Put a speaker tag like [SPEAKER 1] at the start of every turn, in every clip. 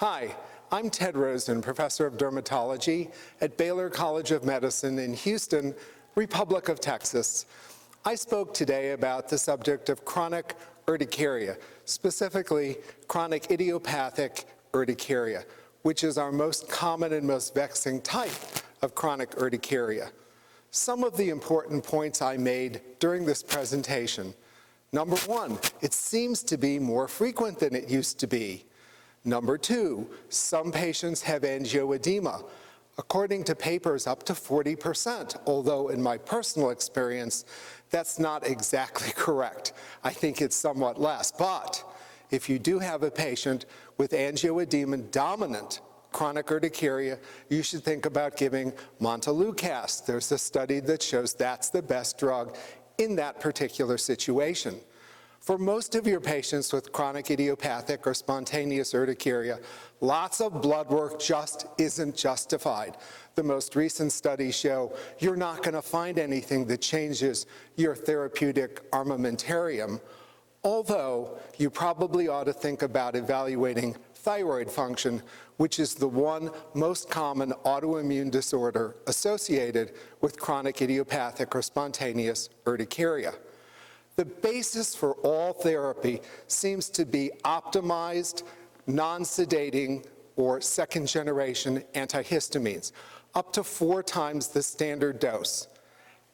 [SPEAKER 1] Hi, I'm Ted Rosen, professor of dermatology at Baylor College of Medicine in Houston, Republic of Texas. I spoke today about the subject of chronic urticaria, specifically chronic idiopathic urticaria, which is our most common and most vexing type of chronic urticaria. Some of the important points I made during this presentation. Number one, it seems to be more frequent than it used to be. Number two, some patients have angioedema, according to papers up to 40%, although in my personal experience, that's not exactly correct. I think it's somewhat less, but if you do have a patient with angioedema dominant chronic urticaria, you should think about giving montelukast. There's a study that shows that's the best drug in that particular situation. For most of your patients with chronic idiopathic or spontaneous urticaria, lots of blood work just isn't justified. The most recent studies show you're not going to find anything that changes your therapeutic armamentarium, although you probably ought to think about evaluating thyroid function, which is the one most common autoimmune disorder associated with chronic idiopathic or spontaneous urticaria. The basis for all therapy seems to be optimized, non-sedating, or second-generation antihistamines, up to 4 times the standard dose.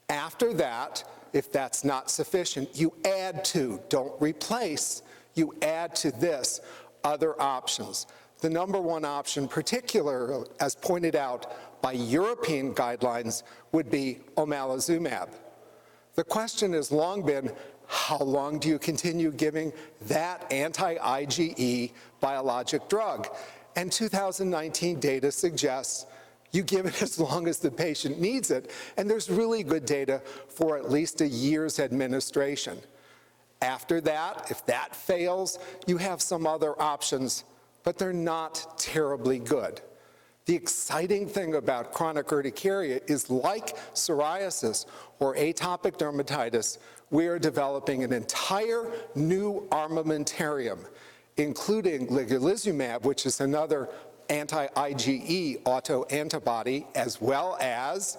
[SPEAKER 1] After that, if that's not sufficient, you add to, don't replace, you add to this other options. The number one option, particularly as pointed out by European guidelines, would be omalizumab. The question has long been, how long do you continue giving that anti-IgE biologic drug? And 2019 data suggests you give it as long as the patient needs it, and there's really good data for at least a year's administration. After that, if that fails, you have some other options, but they're not terribly good. The exciting thing about chronic urticaria is, like psoriasis or atopic dermatitis, we are developing an entire new armamentarium, including ligolizumab, which is another anti-IgE autoantibody, as well as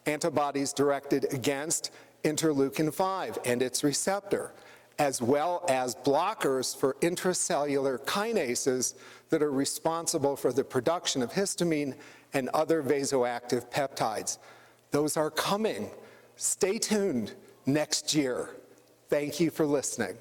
[SPEAKER 1] antibodies directed against interleukin-5 and its receptor, as well as blockers for intracellular kinases that are responsible for the production of histamine and other vasoactive peptides. Those are coming. Stay tuned next year. Thank you for listening.